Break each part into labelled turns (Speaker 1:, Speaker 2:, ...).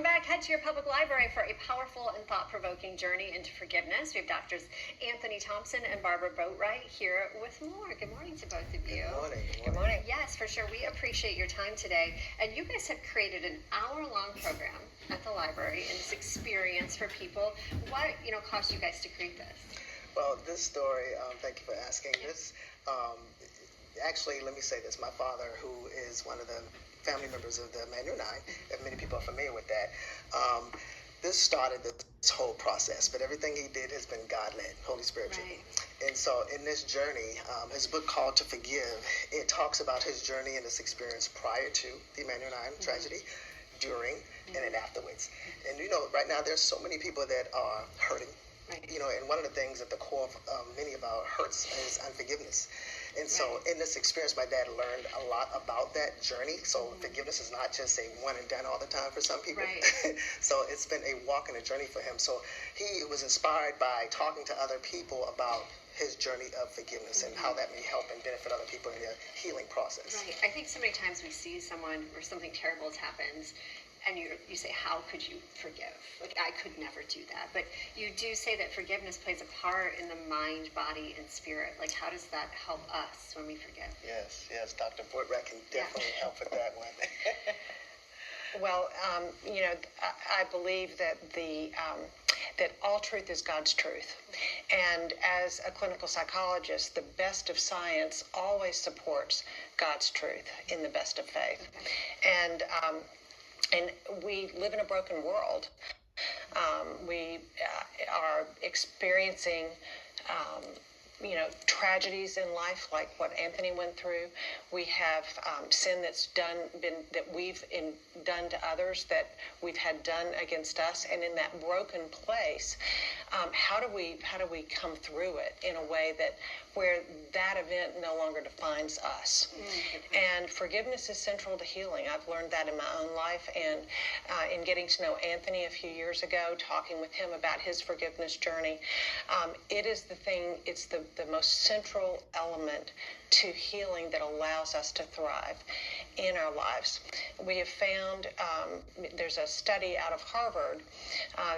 Speaker 1: Welcome back. Head to your public library for a powerful and thought-provoking journey into forgiveness. We have Doctors Anthony Thompson and Barbara Boatwright here with more. Good morning to both of you.
Speaker 2: Good morning.
Speaker 3: Good morning.
Speaker 1: Yes, for sure. We appreciate your time today. And you guys have created an hour-long program at the library and this experience for people. What, caused you guys to create this?
Speaker 2: Well, this story, thank you for asking. This, actually, let me say this. My father, who is one of the family members of the Manual 9, if many people are familiar with that, this started this whole process, but everything he did has been God-led, Holy Spirit.
Speaker 1: Right.
Speaker 2: And so in this journey, his book called To Forgive, it talks about his journey and this experience prior to the Manual 9 tragedy, during, and then afterwards. And right now there's so many people that are hurting.
Speaker 1: Right.
Speaker 2: And one of the things at the core of many of our hurts is unforgiveness. And so in this experience, my dad learned a lot about that journey. So forgiveness is not just a one and done all the time for some people.
Speaker 1: Right.
Speaker 2: So it's been a walk and a journey for him. So he was inspired by talking to other people about his journey of forgiveness and how that may help and benefit other people in their healing process.
Speaker 1: Right. I think so many times we see someone or something terrible has happened, and you say, how could you forgive? Like, I could never do that. But you do say that forgiveness plays a part in the mind, body, and spirit. Like, how does that help us when we forgive?
Speaker 2: Yes, Dr. Boatwright can definitely help with that one.
Speaker 3: Well, I believe that that all truth is God's truth. And as a clinical psychologist, the best of science always supports God's truth in the best of faith. Okay. And we live in a broken world. We are experiencing, tragedies in life, like what Anthony went through. We have sin that's that we've done to others, that we've had done against us, and in that broken place, how do we come through it in a way where that event no longer defines us? And forgiveness is central to healing. I've learned that in my own life, and in getting to know Anthony a few years ago, talking with him about his forgiveness journey, it's the most central element to healing that allows us to thrive in our lives. We have found, there's a study out of Harvard,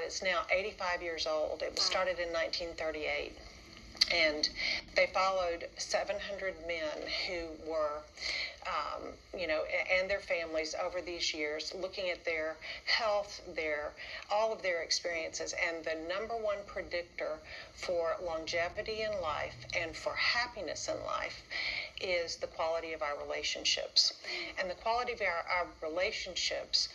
Speaker 3: it's now 85 years old. It was started in 1938. And they followed 700 men who were, and their families over these years, looking at their health, all of their experiences. And the number one predictor for longevity in life and for happiness in life is the quality of our relationships. And the quality of our relationships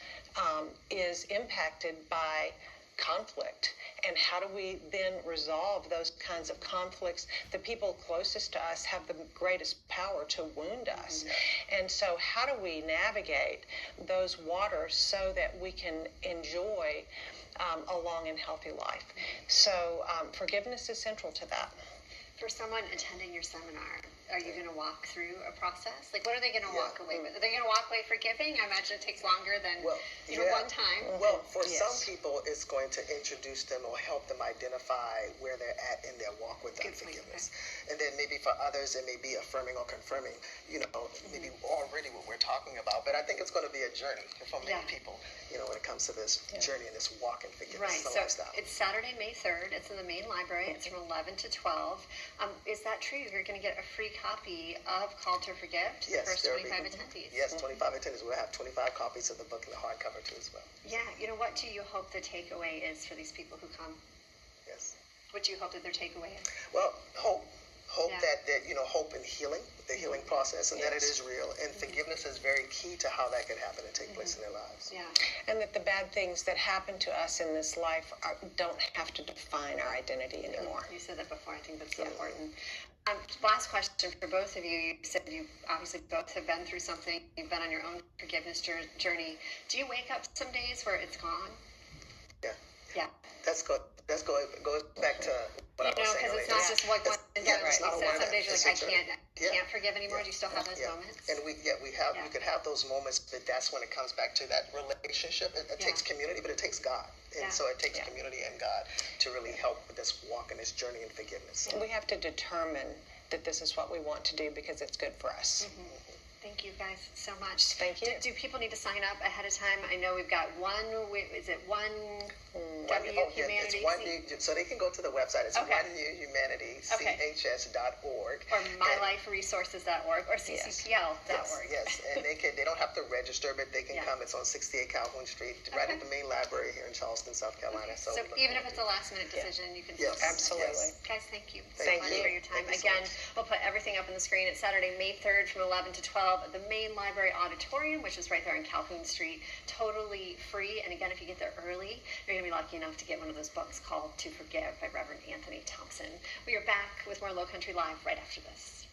Speaker 3: is impacted by conflict. And how do we then resolve those kinds of conflicts? The people closest to us have the greatest power to wound us. And so how do we navigate those waters so that we can enjoy a long and healthy life? So forgiveness is central to that.
Speaker 1: For someone attending your seminar, are you going to walk through a process? Like, what are they going to walk away with? Are they going to walk away forgiving? I imagine it takes longer than one time.
Speaker 2: Well, for some people, it's going to introduce them or help them identify where they're at in their walk with unforgiveness. And then maybe for others, it may be affirming or confirming, maybe already what we're talking about. But I think it's going to be a journey for many people, when it comes to this journey and this walk in forgiveness.
Speaker 1: Right. So it's Saturday, May 3rd. It's in the main library. It's from 11 to 12. Is that true? You're going to get a free copy of Call to Forgive to the first 25 attendees.
Speaker 2: Yes, 25 attendees. We'll have 25 copies of the book and the hardcover too as well.
Speaker 1: Yeah. What do you hope the takeaway is for these people who come?
Speaker 2: Yes.
Speaker 1: What do you hope that their takeaway is?
Speaker 2: Well, hope that hope in healing, the healing process, and that it is real. And forgiveness is very key to how that could happen and take place in their lives.
Speaker 1: Yeah.
Speaker 3: And that the bad things that happen to us in this life don't have to define our identity anymore.
Speaker 1: You said that before. I think that's so important. Last question for both of you. You said you obviously both have been through something. You've been on your own forgiveness journey. Do you wake up some days where it's gone?
Speaker 2: Yeah.
Speaker 1: Yeah.
Speaker 2: That's good. That goes back to what I was saying.
Speaker 1: Because it's not just like one and done.
Speaker 2: It's not
Speaker 1: some days you're like, I can't forgive anymore. Do you still have those moments?
Speaker 2: And we could have those moments, but that's when it comes back to that relationship. It takes community, but it takes God. And so it takes community and God to really help with this walk and this journey in forgiveness.
Speaker 3: We have to determine that this is what we want to do because it's good for us.
Speaker 1: Thank Thank you guys so much.
Speaker 3: Thank you.
Speaker 1: Do people need to sign up ahead of time? I know we've got is it one
Speaker 2: It's One New, so they can go to the website. It's
Speaker 1: Okay.
Speaker 2: onenewhumanity.chs.org.
Speaker 1: or myliferesources.org or ccpl.org.
Speaker 2: Yes, and they don't have to register, but they can
Speaker 1: Yeah.
Speaker 2: come. It's on 68 Calhoun Street, right at the main library here in Charleston, South Carolina.
Speaker 1: So even if it's a last minute decision, you can
Speaker 2: Yes.
Speaker 1: still
Speaker 3: Absolutely.
Speaker 2: Yes.
Speaker 1: Guys, thank you so
Speaker 2: Thank
Speaker 1: much
Speaker 2: you.
Speaker 1: for your time.
Speaker 2: Thank you so
Speaker 1: Again,
Speaker 2: much.
Speaker 1: we'll put everything up on the screen. It's Saturday, May 3rd from 11 to 12 at the main library auditorium, which is right there on Calhoun Street. Totally free. And again, if you get there early, you're going to be lucky enough to get one of those books called To Forgive by Reverend Anthony Thompson. We are back with more Low Country Live right after this.